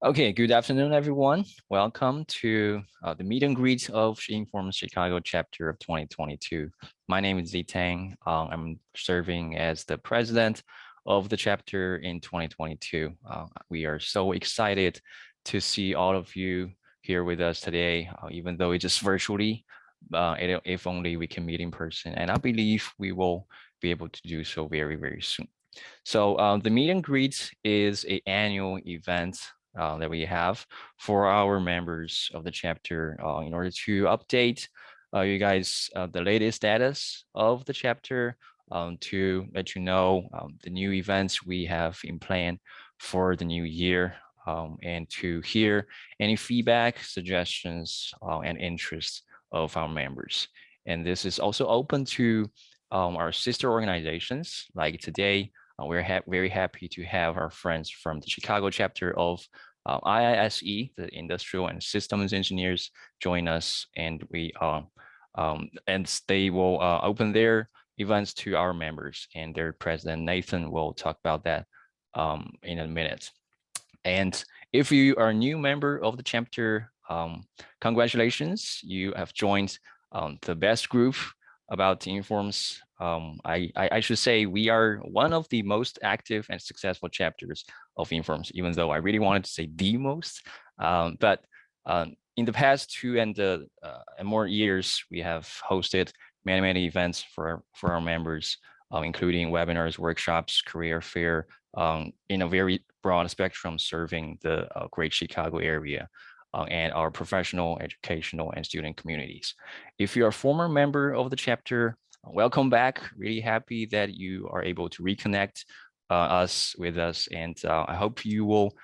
Okay, good afternoon, everyone. Welcome to the meet and greet of Inform Chicago chapter of 2022. My name is Zitang. I'm serving as the president of the chapter in 2022. We are so excited to see all of you here with us today, even though it's just virtually, if only we can meet in person. And I believe we will be able to do so very, very soon. So the meet and greet is an annual event that we have for our members of the chapter in order to update you guys the latest status of the chapter, to let you know the new events we have in plan for the new year, and to hear any feedback, suggestions, and interests of our members. And this is also open to our sister organizations. Like today, we're very happy to have our friends from the Chicago chapter of IISE, the Industrial and Systems Engineers, join us, and they will open their events to our members, and their president Nathan will talk about that in a minute. And if you are a new member of the chapter, congratulations, you have joined the best group about Informs. I should say we are one of the most active and successful chapters of Informs, even though I really wanted to say the most. But in the past 2 and more years, we have hosted many events for our members, including webinars, workshops, career fair, in a very broad spectrum, serving the Great Chicago area and our professional, educational, and student communities. If you're a former member of the chapter, welcome back. Really happy that you are able to reconnect with us, and I hope you will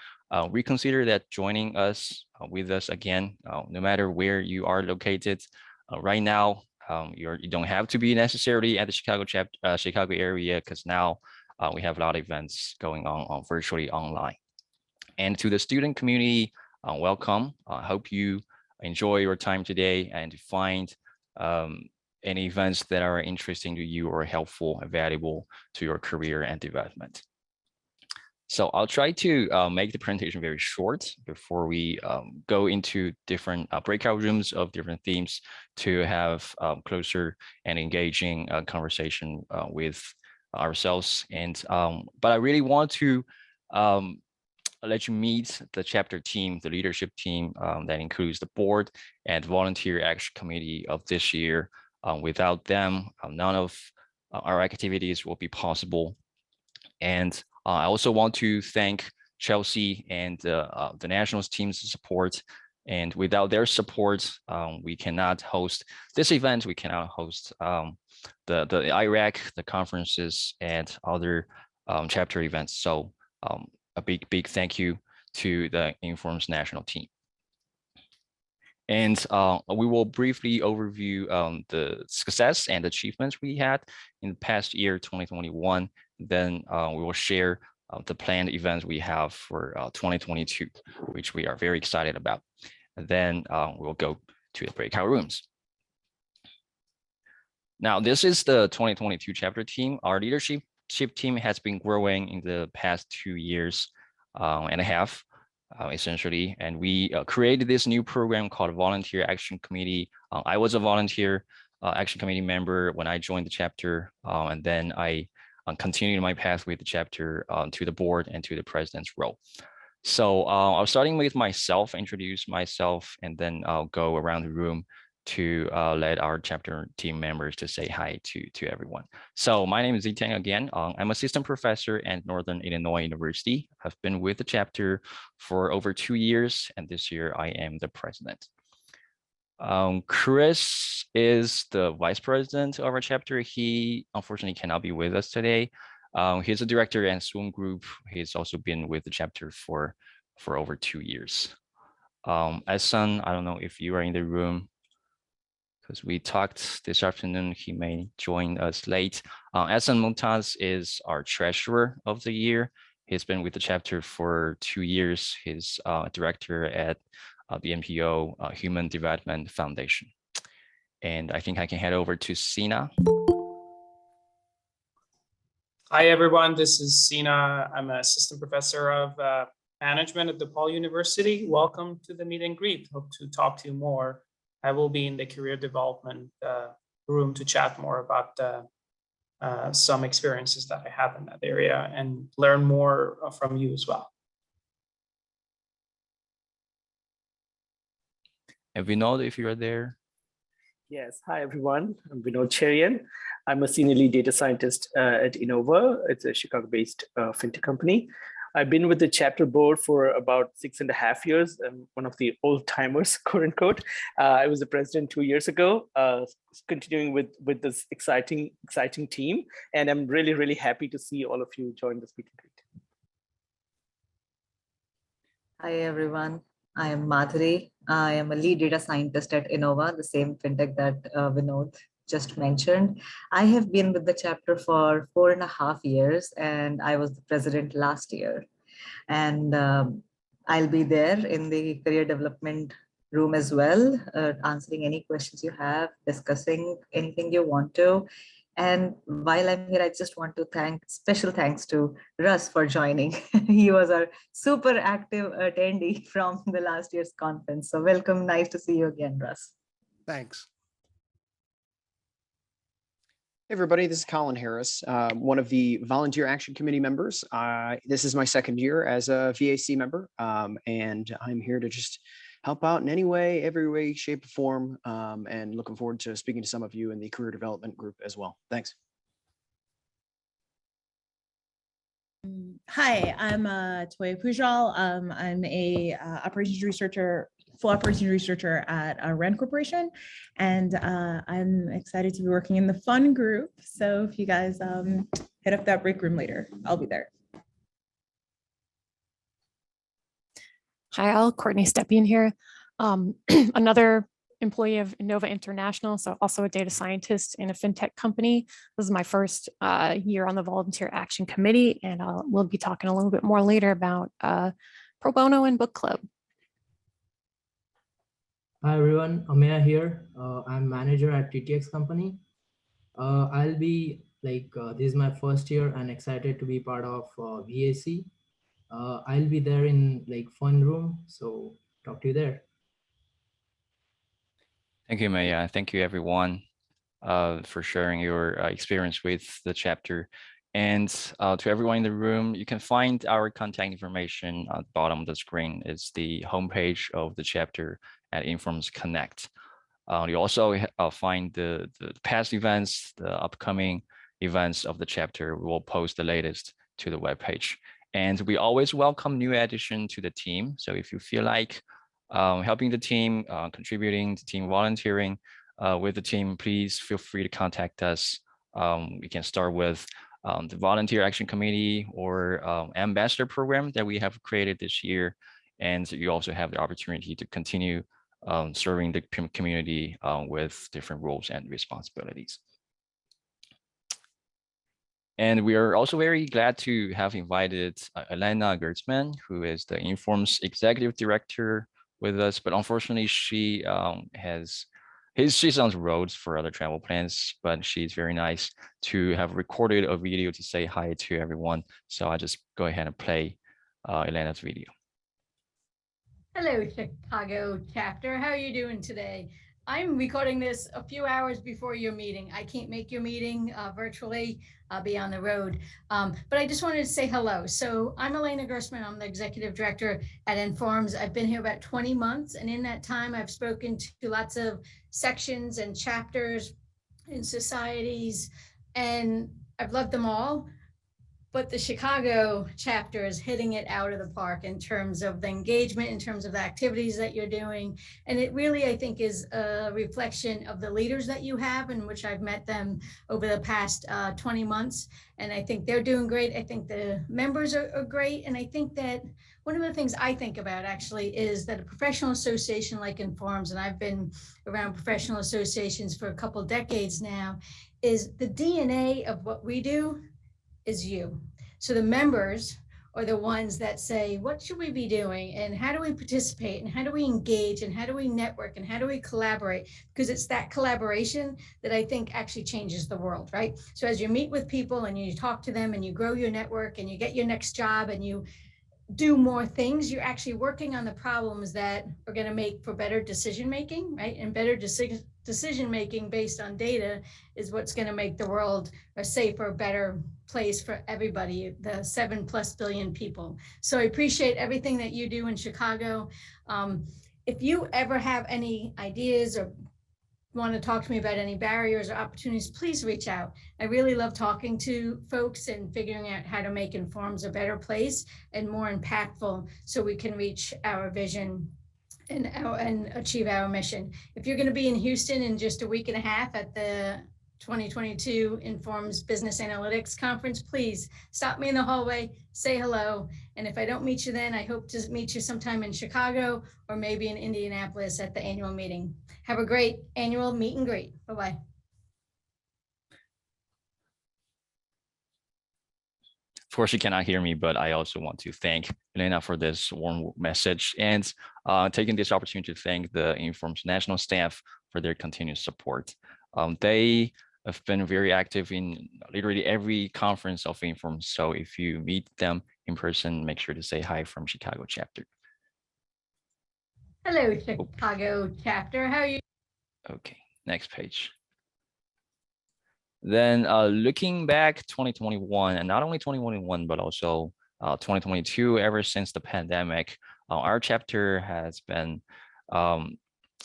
reconsider that joining us with us again, no matter where you are located. Right now, you don't have to be necessarily at the Chicago area, because now we have a lot of events going on virtually online. And to the student community, welcome. I hope you enjoy your time today and find any events that are interesting to you or helpful and valuable to your career and development. So I'll try to make the presentation very short before we go into different breakout rooms of different themes to have closer and engaging conversation with ourselves. And but I really want to let you meet the chapter team, the leadership team that includes the board and volunteer action committee of this year. Without them, none of our activities will be possible. And I also want to thank Chelsea and the nationals team's support. And without their support, we cannot host this event. We cannot host the IRAC, the conferences, and other chapter events. So a big thank you to the Informs national team. And we will briefly overview the success and achievements we had in the past year, 2021. Then we will share the planned events we have for 2022, which we are very excited about. And then we'll go to the breakout rooms. Now, this is the 2022 chapter team. Our leadership team has been growing in the past 2 years and a half. Essentially, and we created this new program called Volunteer Action Committee. I was a volunteer action committee member when I joined the chapter, and then I continued my path with the chapter to the board and to the president's role. So I'll starting with myself, introduce myself, and then I'll go around the room to let our chapter team members to say hi to everyone. So my name is Zitang again. I'm assistant professor at Northern Illinois University. I've been with the chapter for over 2 years, and this year I am the president. Chris is the vice president of our chapter. He unfortunately cannot be with us today. He's a director in Swim Group. He's also been with the chapter for over 2 years. Esan, I don't know if you are in the room, because we talked this afternoon. He may join us late. Esan Mumtaz is our treasurer of the year. He's been with the chapter for 2 years. He's director at the NPO Human Development Foundation. And I think I can head over to Sina. Hi, everyone. This is Sina. I'm an assistant professor of management at DePaul University. Welcome to the meet and greet. Hope to talk to you more. I will be in the career development room to chat more about some experiences that I have in that area and learn more from you as well. And Vinod, if you are there. Yes, hi everyone. I'm Vinod Cherian. I'm a senior lead data scientist at Innova. It's a Chicago-based fintech company. I've been with the chapter board for about 6.5 years. I'm one of the old timers, quote unquote. I was the president 2 years ago, continuing with this exciting team. And I'm really, really happy to see all of you join this meet and greet. Hi, everyone. I am Madhuri. I am a lead data scientist at Innova, the same fintech that Vinod just mentioned. I have been with the chapter for 4.5 years, and I was the president last year. And I'll be there in the career development room as well, answering any questions you have, discussing anything you want to. And while I'm here, I just want to special thanks to Russ for joining. He was our super active attendee from the last year's conference. So welcome, nice to see you again, Russ. Thanks. Hey everybody, this is Colin Harris, one of the Volunteer Action Committee members. This is my second year as a VAC member, and I'm here to just help out in any way, every way, shape, or form, and looking forward to speaking to some of you in the career development group as well. Thanks. Hi, I'm Toya Pujol. I'm a operations researcher, full operations researcher at Rand Corporation, and I'm excited to be working in the fun group. So if you guys hit up that break room later, I'll be there. Hi, all. Courtney Stepien here. Another employee of Innova International, so also a data scientist in a fintech company. This is my first year on the Volunteer Action Committee, and we'll be talking a little bit more later about pro bono and book club. Hi everyone, Ameya here. I'm manager at TTX company. I'll be this is my first year and excited to be part of VAC. I'll be there in fun room, so talk to you there. Thank you, Maya. Thank you, everyone, for sharing your experience with the chapter. And to everyone in the room, you can find our contact information at the bottom of the screen. It's the homepage of the chapter at Informs Connect. You also find the past events, the upcoming events of the chapter. We will post the latest to the webpage. And we always welcome new addition to the team. So if you feel like helping the team, contributing to team volunteering with the team, please feel free to contact us. We can start with the Volunteer Action Committee or Ambassador Program that we have created this year. And you also have the opportunity to continue serving the community with different roles and responsibilities. And we are also very glad to have invited Elena Gertzman, who is the Informs Executive Director, with us, but unfortunately she's on the road for other travel plans, but she's very nice to have recorded a video to say hi to everyone. So I just go ahead and play Elena's video. Hello, Chicago chapter. How are you doing today? I'm recording this a few hours before your meeting. I can't make your meeting virtually. I'll be on the road. But I just wanted to say hello. So I'm Elena Gertzman. I'm the executive director at Informs. I've been here about 20 months. And in that time, I've spoken to lots of sections and chapters and societies, and I've loved them all. But the Chicago chapter is hitting it out of the park in terms of the engagement, in terms of the activities that you're doing. And it really, I think, is a reflection of the leaders that you have, in which I've met them over the past 20 months. And I think they're doing great. I think the members are great. And I think that one of the things I think about actually is that a professional association like Informs, and I've been around professional associations for a couple of decades now, is the DNA of what we do is you. So the members are the ones that say, what should we be doing? And how do we participate? And how do we engage? And how do we network? And how do we collaborate? Because it's that collaboration that I think actually changes the world, right? So as you meet with people and you talk to them and you grow your network and you get your next job and you do more things. You're actually working on the problems that are going to make for better decision making, right? And better decision making based on data is what's going to make the world a safer, better place for everybody, the 7+ billion people. So I appreciate everything that you do in Chicago. If you ever have any ideas or want to talk to me about any barriers or opportunities, please reach out. I really love talking to folks and figuring out how to make Informs a better place and more impactful so we can reach our vision and achieve our mission. If you're going to be in Houston in just a week and a half at the 2022 Informs Business Analytics Conference, please stop me in the hallway, say hello. And if I don't meet you then, I hope to meet you sometime in Chicago or maybe in Indianapolis at the annual meeting. Have a great annual meet and greet. Bye-bye. Of course, you cannot hear me, but I also want to thank Elena for this warm message and taking this opportunity to thank the Informs national staff for their continued support. They have been very active in literally every conference of Informs. So if you meet them in person, make sure to say hi from Chicago chapter. Hello, Chicago chapter. How are you? Okay, next page. Then looking back 2021, and not only 2021, but also 2022, ever since the pandemic, our chapter has been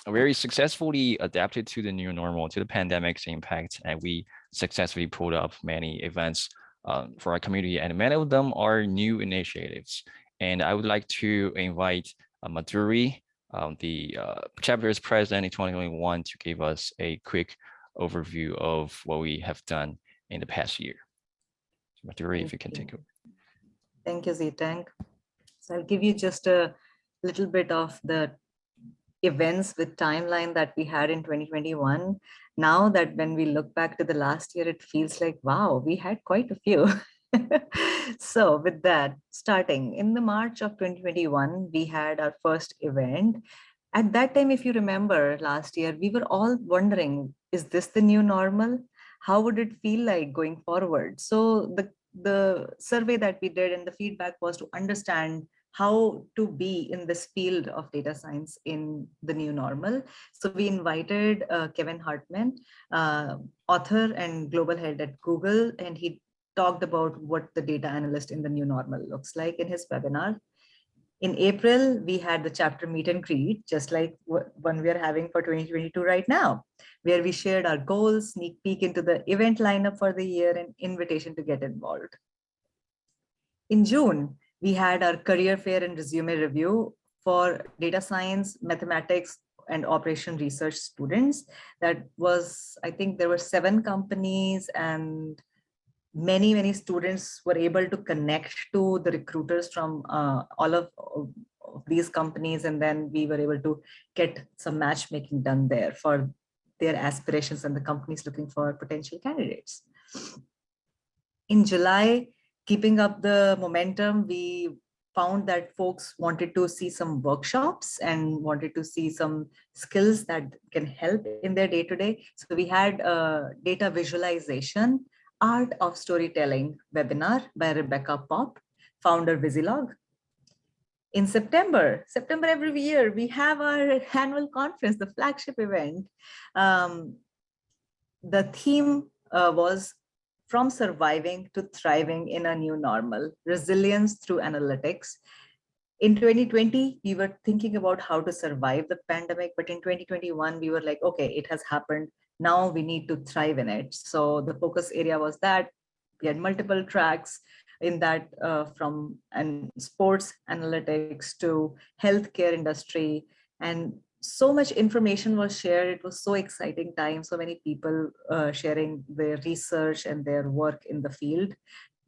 very successfully adapted to the new normal, to the pandemic's impact, and we successfully pulled up many events for our community, and many of them are new initiatives. And I would like to invite Madhuri, the chapter's president in 2021, to give us a quick overview of what we have done in the past year. Madhuri, if you can take over. Thank you, Zitang. So I'll give you just a little bit of the events with timeline that we had in 2021. Now that when we look back to the last year, it feels like, wow, we had quite a few. So with that, starting in the March of 2021, we had our first event. At that time, if you remember last year, we were all wondering, is this the new normal? How would it feel like going forward? So the survey that we did and the feedback was to understand how to be in this field of data science in the new normal. So we invited Kevin Hartman, author and global head at Google, and he talked about what the data analyst in the new normal looks like in his webinar. In April, we had the chapter meet and greet, just like one we are having for 2022 right now, where we shared our goals, sneak peek into the event lineup for the year, and invitation to get involved. In June, we had our career fair and resume review for data science, mathematics, and operation research students. That was, I think there were 7 companies, and many students were able to connect to the recruiters from all of these companies, and then we were able to get some matchmaking done there for their aspirations and the companies looking for potential candidates. In July, keeping up the momentum, we found that folks wanted to see some workshops and wanted to see some skills that can help in their day-to-day. So we had data visualization, Art of Storytelling webinar by Rebecca Pop, founder Visilog. In September every year, we have our annual conference, the flagship event. The theme was From Surviving to Thriving in a New Normal, Resilience Through Analytics. In 2020, we were thinking about how to survive the pandemic, but in 2021, we were like, okay, it has happened. Now we need to thrive in it. So the focus area was that. We had multiple tracks in that, from sports analytics to healthcare industry, and so much information was shared. It was so exciting time. So many people sharing their research and their work in the field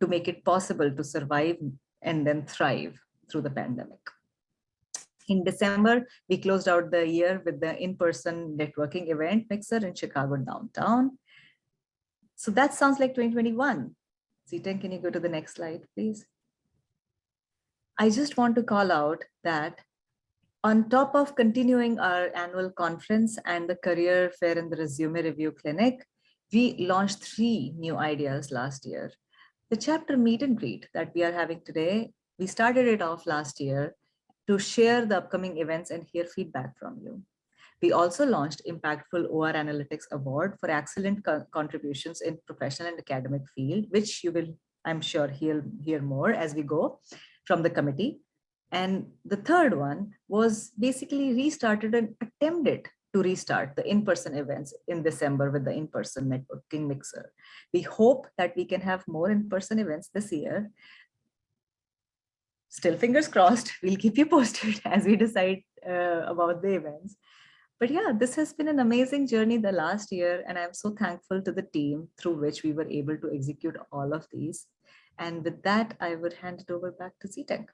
to make it possible to survive and then thrive through the pandemic. In December, we closed out the year with the in-person networking event Mixer in Chicago downtown. So that sounds like 2021. Ziten, can you go to the next slide, please? I just want to call out that on top of continuing our annual conference and the career fair and the resume review clinic, we launched 3 new ideas last year. The chapter meet and greet that we are having today We started it off last year to share the upcoming events and hear feedback from you. We also launched Impactful OR Analytics Award for excellent contributions in professional and academic field, which you will, I'm sure, hear more as we go from the committee. And the third one was basically restarted and attempted to restart the in-person events in December with the in-person networking mixer. We hope that we can have more in-person events this year. Still fingers crossed, we'll keep you posted as we decide about the events. But yeah, this has been an amazing journey the last year, and I'm so thankful to the team through which we were able to execute all of these. And with that, I would hand it over back to Zitek.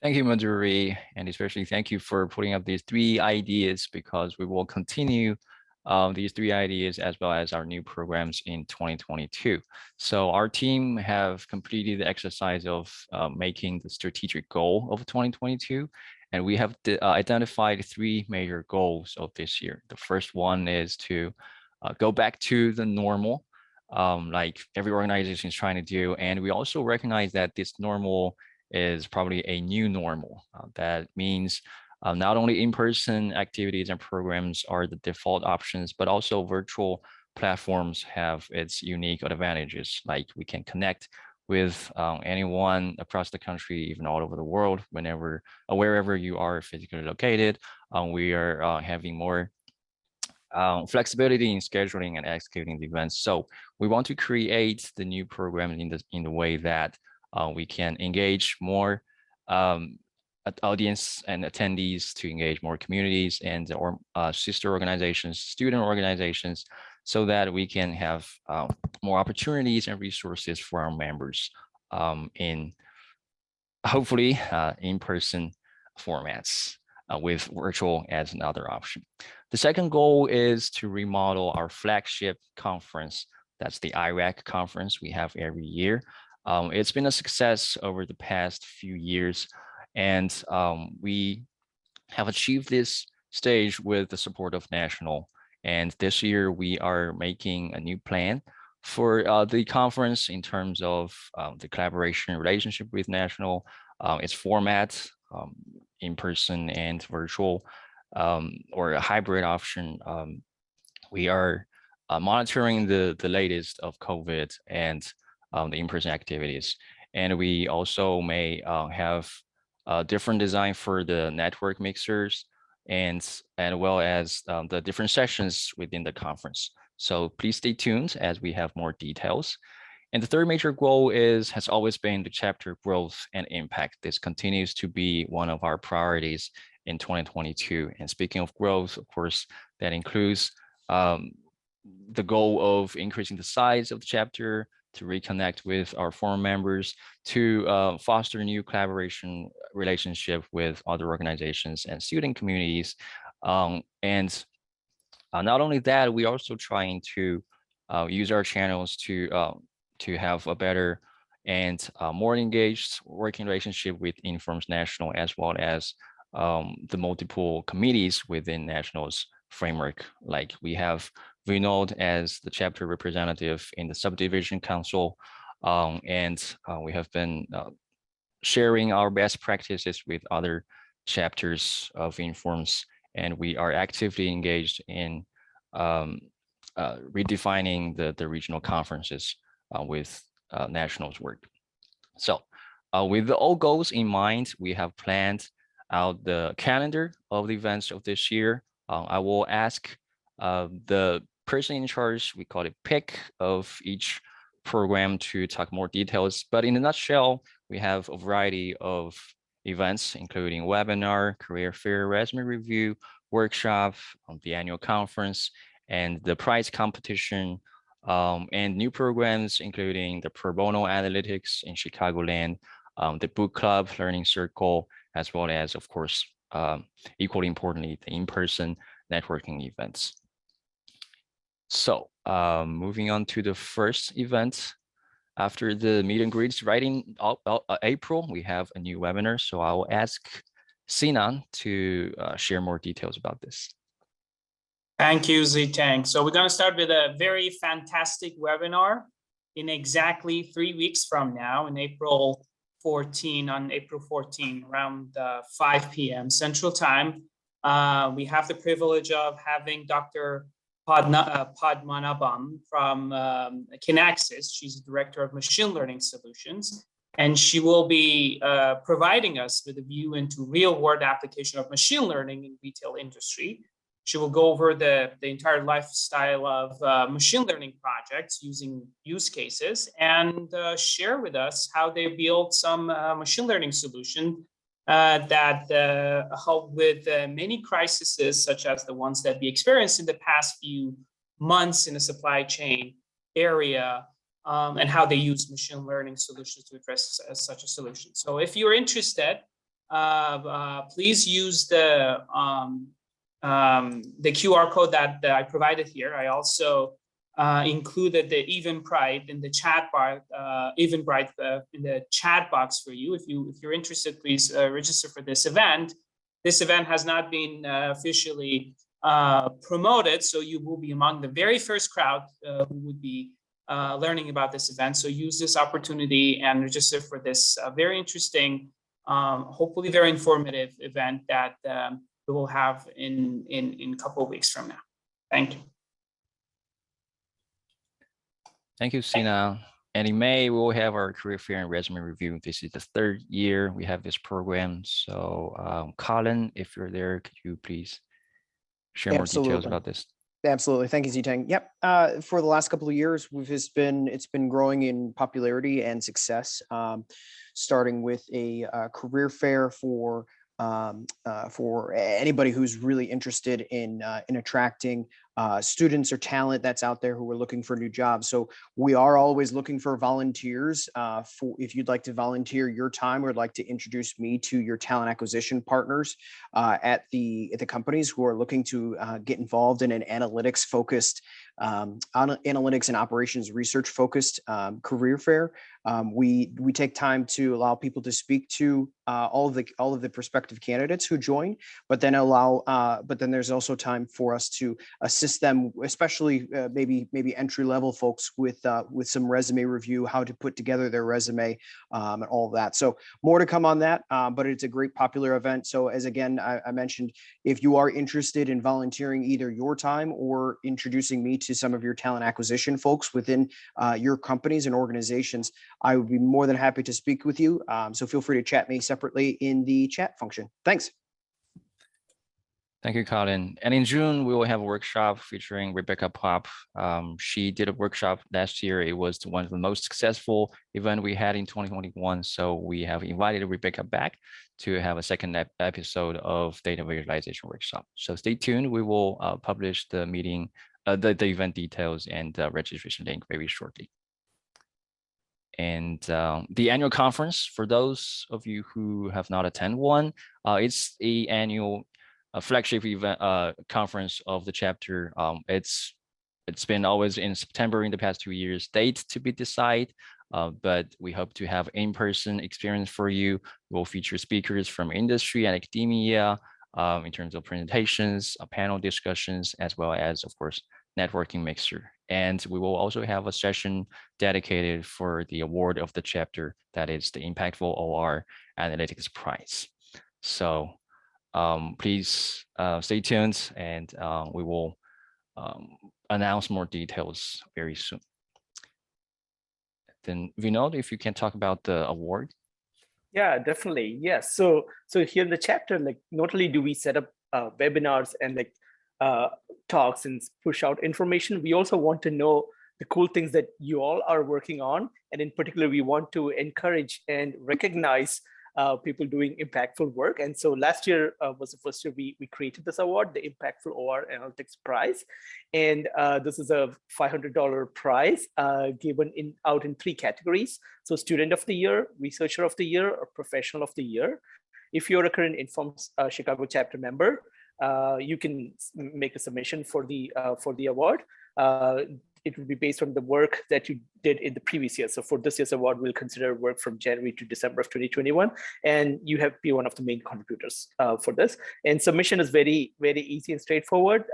Thank you, Madhuri, and especially thank you for putting up these 3 ideas, because we will continue these 3 ideas as well as our new programs in 2022. So our team have completed the exercise of making the strategic goal of 2022, and we have identified 3 major goals of this year. The first one is to go back to the normal, like every organization is trying to do, and we also recognize that this normal is probably a new normal. That means not only in-person activities and programs are the default options, but also virtual platforms have its unique advantages. Like we can connect with anyone across the country, even all over the world, whenever, wherever you are physically located. We are having more flexibility in scheduling and executing the events. So we want to create the new program in the way that we can engage more audience and attendees, to engage more communities and sister organizations, student organizations, so that we can have more opportunities and resources for our members in hopefully in-person formats with virtual as another option. The second goal is to remodel our flagship conference. That's the IRAC conference we have every year. It's been a success over the past few years, and we have achieved this stage with the support of National. And this year we are making a new plan for the conference in terms of the collaboration relationship with National, its format, in person and virtual, or a hybrid option. We are monitoring the latest of COVID and the in-person activities. And we also may have a different design for the network mixers and well as the different sessions within the conference. So please stay tuned as we have more details. And the third major goal has always been the chapter growth and impact. This continues to be one of our priorities in 2022. And speaking of growth, of course, that includes the goal of increasing the size of the chapter, to reconnect with our former members, to foster new collaboration relationship with other organizations and student communities. And not only that, we're also trying to use our channels to have a better and more engaged working relationship with Informs National, as well as the multiple committees within National's framework. Like we have Vinod as the chapter representative in the subdivision council, and we have been sharing our best practices with other chapters of Informs, and we are actively engaged in redefining the regional conferences with National's work. So with all goals in mind, we have planned out the calendar of the events of this year. I will ask the person in charge, we call it pick, of each program to talk more details. But in a nutshell, we have a variety of events, including webinar, career fair, resume review, workshop, the annual conference, and the prize competition, and new programs, including the Pro Bono Analytics in Chicagoland, the book club, learning circle, as well as, of course, equally importantly, the in-person networking events. So moving on to the first event. After the meet and greets right in April, we have a new webinar. So I will ask Sinan to share more details about this. Thank you, Zitang. So we're going to start with a very fantastic webinar in exactly 3 weeks from now, in April 14 on April 14, around 5 p.m. Central Time. We have the privilege of having Dr. Padmanabhan from Kinaxis. She's the Director of Machine Learning Solutions, and she will be providing us with a view into real-world application of machine learning in retail industry. She will go over the entire lifestyle of machine learning projects using use cases and share with us how they built some machine learning solution that help with many crises, such as the ones that we experienced in the past few months in the supply chain area, and how they use machine learning solutions to address such a solution. So if you're interested, please use the QR code that I provided here. I also included the Eventbrite in the chat bar, Eventbrite in the chat box for you. If you're interested, please register for this event. This event has not been officially promoted, so you will be among the very first crowd who would be learning about this event. So use this opportunity and register for this very interesting, hopefully very informative event that we will have in a couple of weeks from now. Thank you. Thank you, Sina. And in May, we will have our career fair and resume review. This is the 3rd year we have this program. So Colin, if you're there, could you please share more details about this? Absolutely. Thank you, Ziteng. Yep. For the last couple of years, it's been growing in popularity and success, starting with a career fair for anybody who's really interested in attracting students or talent that's out there who are looking for new jobs. So we are always looking for volunteers. If you'd like to volunteer your time or would like to introduce me to your talent acquisition partners at the companies who are looking to get involved in an analytics focused, analytics and operations research focused career fair. We take time to allow people to speak to all of the prospective candidates who join, but then there's also time for us to assist them, especially maybe entry level folks with some resume review, how to put together their resume, and all of that. So more to come on that, but it's a great popular event. So as again I mentioned, if you are interested in volunteering either your time or introducing me to some of your talent acquisition folks within your companies and organizations, I would be more than happy to speak with you. So feel free to chat me separately in the chat function. Thanks. Thank you, Colin. And in June, we will have a workshop featuring Rebecca Pop. She did a workshop last year. It was one of the most successful event we had in 2021. So we have invited Rebecca back to have a second episode of data visualization workshop. So stay tuned. We will publish the meeting, the event details and registration link very shortly. And the annual conference, for those of you who have not attended one, it's an annual flagship event conference of the chapter. It's been always in September in the past 2 years. Date to be decided, but we hope to have in-person experience for you. We'll feature speakers from industry and academia in terms of presentations, panel discussions, as well as, of course, networking mixer. And we will also have a session dedicated for the award of the chapter, that is the Impactful OR Analytics Prize. So please stay tuned, and we will announce more details very soon. Then Vinod, if you can talk about the award. Yeah, definitely. Yes. So here in the chapter, like not only do we set up webinars and like talks and push out information, we also want to know the cool things that you all are working on. And in particular, we want to encourage and recognize people doing impactful work. And so last year was the first year we created this award, the Impactful OR Analytics Prize. And this is a $500 prize given out in 3 categories. So Student of the Year, Researcher of the Year, or Professional of the Year. If you're a current Inform Chicago chapter member, you can make a submission for the award. It will be based on the work that you did in the previous year. So for this year's award, we'll consider work from January to December of 2021. And you have to be one of the main contributors for this. And submission is very, very easy and straightforward.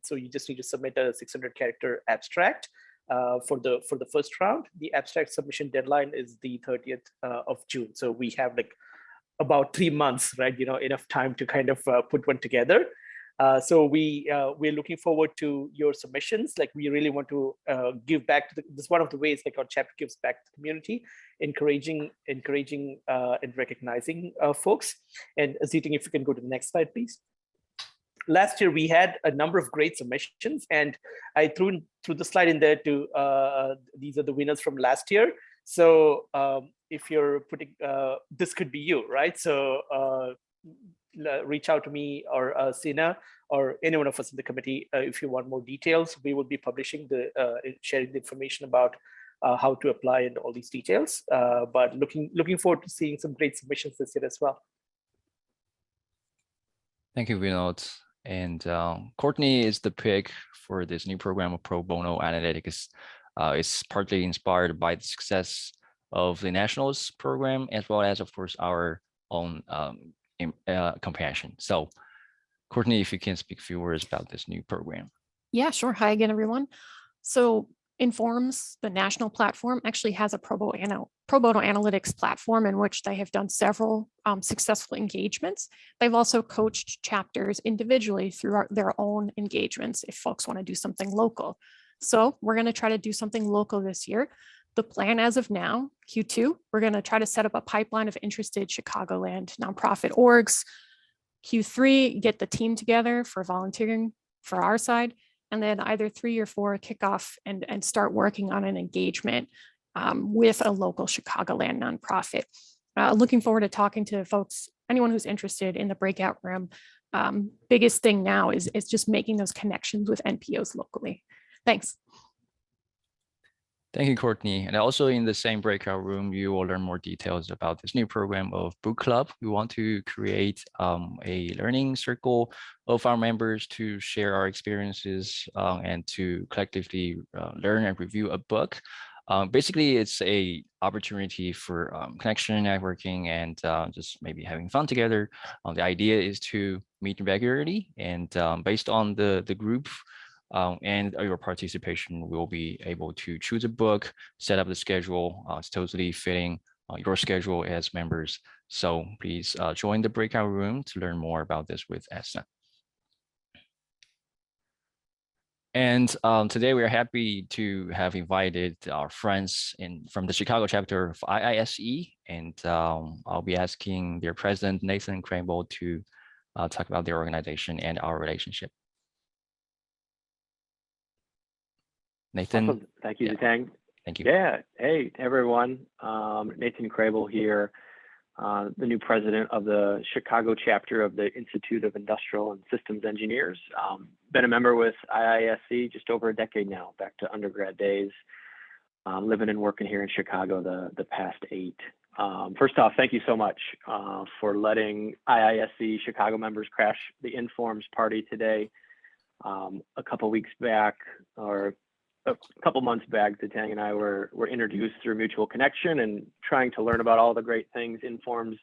So you just need to submit a 600-character abstract for the first round. The abstract submission deadline is the 30th of June. So we have like about 3 months, right? Enough time to kind of put one together. So we're looking forward to your submissions. Like we really want to give back to this is one of the ways like our chapter gives back to the community, encouraging and recognizing folks. And Ziting, if you can go to the next slide, please. Last year we had a number of great submissions, and I threw the slide in there to these are the winners from last year. So if you're putting this could be you, right? So reach out to me or Sina or any one of us in the committee if you want more details. We will be publishing sharing the information about how to apply and all these details. But looking forward to seeing some great submissions this year as well. Thank you, Vinod. And Courtney is the pick for this new program of Pro Bono Analytics. It's partly inspired by the success of the Nationals program, as well as, of course, our own compassion. So, Courtney, if you can speak a few words about this new program. Yeah, sure. Hi again, everyone. So Informs, the national platform, actually has a Pro Bono Analytics platform in which they have done several successful engagements. They've also coached chapters individually through their own engagements if folks want to do something local. So we're going to try to do something local this year. The plan as of now, Q2, we're going to try to set up a pipeline of interested Chicagoland nonprofit orgs. Q3, get the team together for volunteering for our side. And then either 3 or 4 kick off and start working on an engagement with a local Chicagoland nonprofit. Looking forward to talking to folks, anyone who's interested in the breakout room. Biggest thing now is just making those connections with NPOs locally. Thanks. Thank you, Courtney. And also in the same breakout room, you will learn more details about this new program of Book Club. We want to create a learning circle of our members to share our experiences and to collectively learn and review a book. Basically, it's a opportunity for connection, networking, and just maybe having fun together. The idea is to meet regularly, and based on the group and your participation, we'll be able to choose a book, set up the schedule. It's totally fitting your schedule as members. So please join the breakout room to learn more about this with Esther. And today we are happy to have invited our friends from the Chicago chapter of IISE, and I'll be asking their president, Nathan Crable, to talk about their organization and our relationship. Nathan. Awesome. Thank you, Zitang. Thank you. Yeah. Hey, everyone. Nathan Crable here, the new president of the Chicago chapter of the Institute of Industrial and Systems Engineers. Been a member with IISC just over a decade now, back to undergrad days. Living and working here in Chicago the past 8. First off, thank you so much for letting IISC Chicago members crash the Informs party today. A couple weeks back, or a couple months back, Zitang and I were introduced through mutual connection and trying to learn about all the great things Informs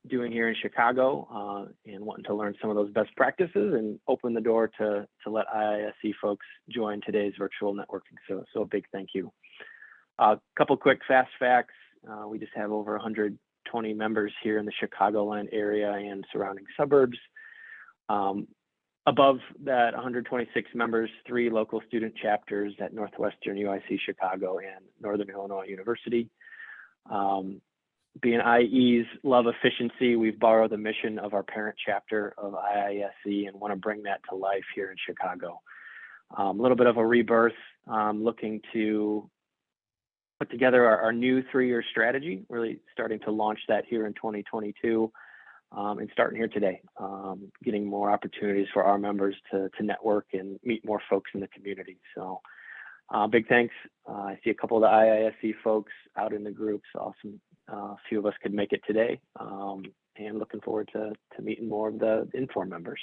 doing here in Chicago and wanting to learn some of those best practices and open the door to let IISC folks join today's virtual networking. So a big thank you. A couple quick fast facts. We just have over 120 members here in the Chicagoland area and surrounding suburbs. Above that 126 members, 3 local student chapters at Northwestern UIC Chicago and Northern Illinois University. Being IEs love efficiency, we've borrowed the mission of our parent chapter of IISC and want to bring that to life here in Chicago. A little bit of a rebirth, looking to put together our new 3-year strategy, really starting to launch that here in 2022. And starting here today, getting more opportunities for our members to network and meet more folks in the community. So big thanks. I see a couple of the IISC folks out in the groups. Awesome. A few of us could make it today, and looking forward to meeting more of the Inform members.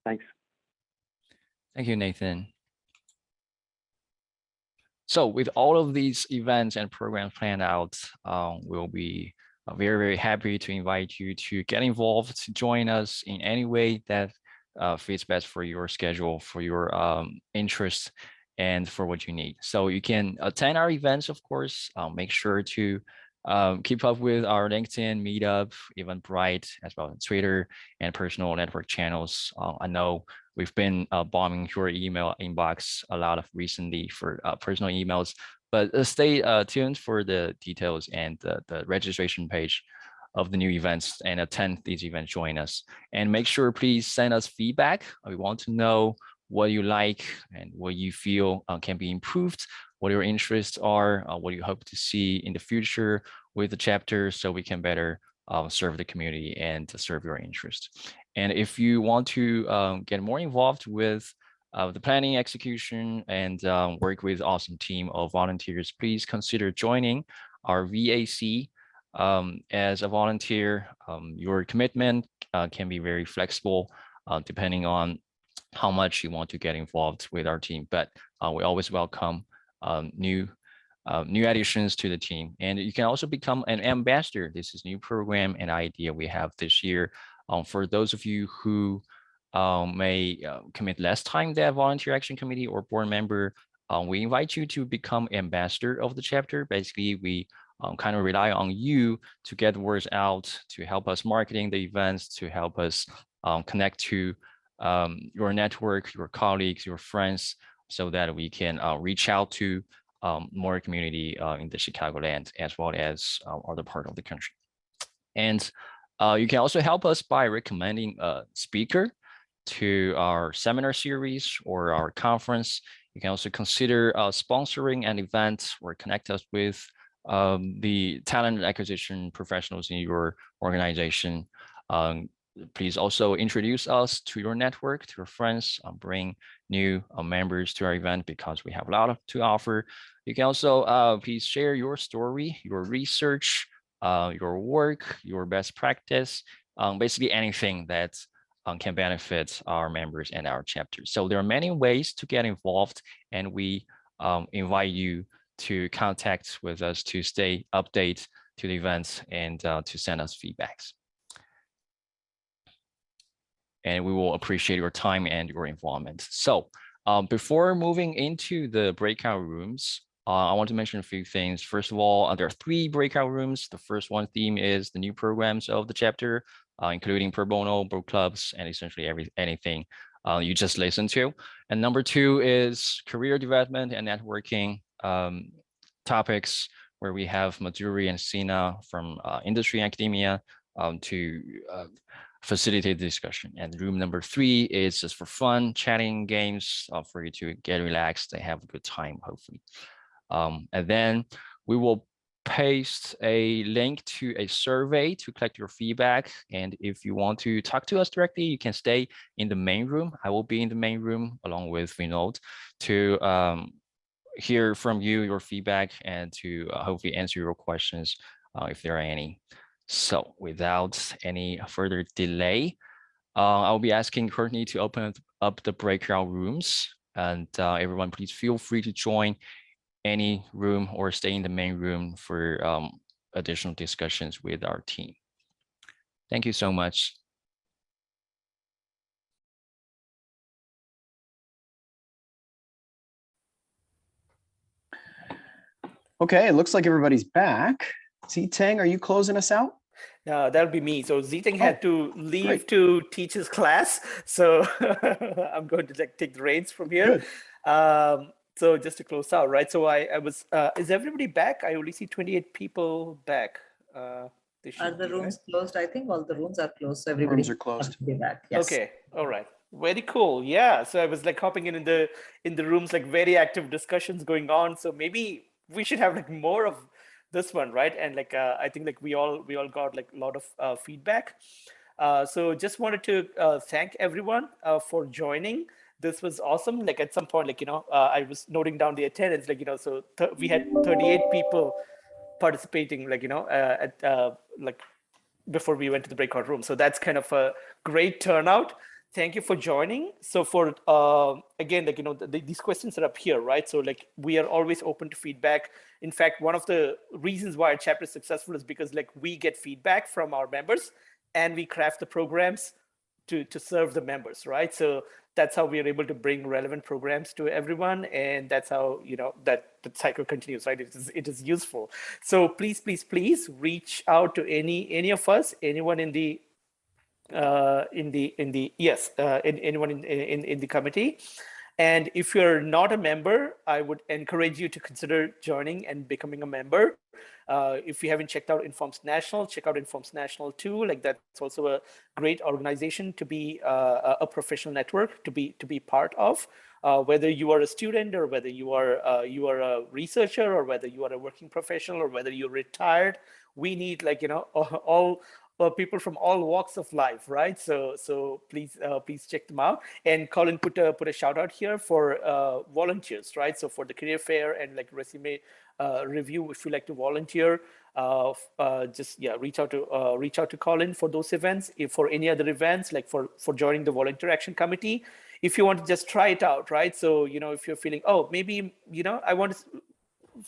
Thanks. Thank you, Nathan. So with all of these events and programs planned out, we'll be very, very happy to invite you to get involved, to join us in any way that fits best for your schedule, for your interests. and for what you need. So you can attend our events, of course. Make sure to keep up with our LinkedIn, Meetup, Eventbrite, as well as Twitter and personal network channels. I know we've been bombing your email inbox a lot of recently for personal emails, but stay tuned for the details and the registration page of the new events and attend these events, join us. And make sure, please send us feedback. We want to know what you like and what you feel can be improved, what your interests are, what you hope to see in the future with the chapter, so we can better serve the community and serve your interest. And if you want to get more involved with the planning, execution, and work with awesome team of volunteers, please consider joining our VAC. As a volunteer, your commitment can be very flexible depending on how much you want to get involved with our team, but we always welcome new additions to the team. And you can also become an ambassador. This is a new program and idea we have this year. For those of you who may commit less time than volunteer action committee or board member, we invite you to become ambassador of the chapter. Basically, we kind of rely on you to get the words out, to help us marketing the events, to help us connect to your network, your colleagues, your friends, so that we can reach out to more community in the Chicagoland as well as other part of the country. And you can also help us by recommending a speaker to our seminar series or our conference. You can also consider sponsoring an event or connect us with the talent acquisition professionals in your organization. Please also introduce us to your network, to your friends, bring new members to our event because we have a lot to offer. You can also please share your story, your research, your work, your best practice, basically anything that can benefit our members and our chapters. So there are many ways to get involved, and we invite you to contact with us to stay updated to the events and to send us feedbacks. And we will appreciate your time and your involvement. So before moving into the breakout rooms, I want to mention a few things. First of all, there are 3 breakout rooms. The first one theme is the new programs of the chapter, including pro bono, book clubs, and essentially anything you just listened to. And number 2 is career development and networking topics, where we have Madhuri and Sina from industry and academia to facilitate the discussion. And room number 3 is just for fun, chatting, games, for you to get relaxed and have a good time, hopefully. And then we will paste a link to a survey to collect your feedback. And if you want to talk to us directly, you can stay in the main room. I will be in the main room along with Vinod to hear from you, your feedback, and to hopefully answer your questions if there are any. So without any further delay, I'll be asking Courtney to open up the breakout rooms, and everyone please feel free to join any room or stay in the main room for additional discussions with our team. Thank you so much. Okay, it looks like everybody's back. Ziteng, are you closing us out? That'll be me. So Ziteng had to leave to teach his class. So I'm going to take the reins from here. So just to close out, right? So I was, is everybody back? I only see 28 people back. Are the rooms closed? I think all the rooms are closed. So everybody rooms are closed. Be back. Yes. Okay. All right. Very cool. Yeah. So I was like hopping in the rooms, like very active discussions going on. So maybe we should have like more of this one, right? And like I think like we all got like a lot of feedback. So just wanted to thank everyone for joining. This was awesome. Like at some point, like, you know, I was noting down the attendance, like, you know, so we had 38 people participating, like, you know, at like before we went to the breakout room. So that's kind of a great turnout. Thank you for joining. So for, again, like, you know, these questions are up here, right? So like, we are always open to feedback. In fact, one of the reasons why our chapter is successful is because like we get feedback from our members and we craft the programs to serve the members, right? So that's how we are able to bring relevant programs to everyone, and that's how that the cycle continues, right? It is useful. So please reach out to any of us, anyone in the anyone in the committee. And if you're not a member, I would encourage you to consider joining and becoming a member. If you haven't checked out Informs National, check out Informs National too. Like, that's also a great organization to be a professional network to be part of. Whether you are a student, or whether you are a researcher, or whether you are a working professional, or whether you're retired, we need all people from all walks of life, right? So please check them out. And Colin put a shout out here for volunteers, right? So for the career fair and like resume review, if you like to volunteer, just reach out to Colin for those events. If for any other events, like for joining the Volunteer Action Committee, if you want to just try it out, right? So if you're feeling, oh, maybe I want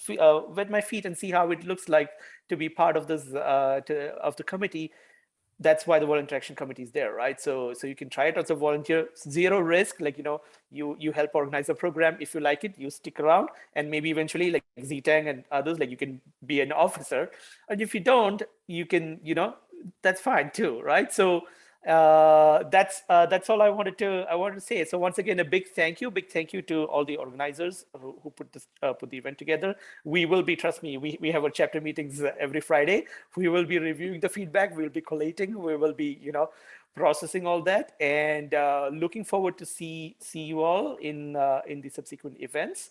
to wet my feet and see how it looks like to be part of this of the committee, that's why the Volunteer Action Committee is there, right? So you can try it as a volunteer, zero risk. Like you help organize a program. If you like it, you stick around, and maybe eventually, like Zitang and others, like you can be an officer. And if you don't, you can that's fine too, right? So that's all I wanted to say. So once again, a big thank you to all the organizers who put the event together. We will be, trust me, we have our chapter meetings every Friday. We will be reviewing the feedback. We'll be collating. We will be processing all that, and looking forward to see you all in the subsequent events.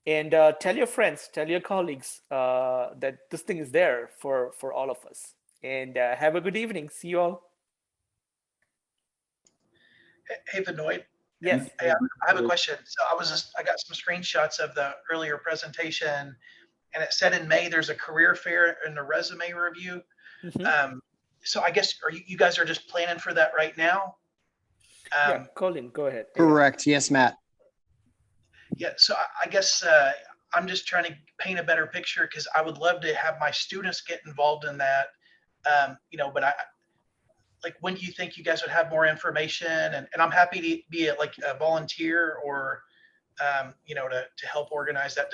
And tell your friends, tell your colleagues that this thing is there for all of us. And have a good evening. See you all. Hey, Vinoy. Yes. Hey, I have a question. So I got some screenshots of the earlier presentation, and it said in May there's a career fair and a resume review. So I guess you guys are just planning for that right now? Yeah, Colin, go ahead. Correct. Yes, Matt. Yeah. So I guess I'm just trying to paint a better picture, because I would love to have my students get involved in that. But like, when do you think you guys would have more information? And I'm happy to be a volunteer, or to help organize that.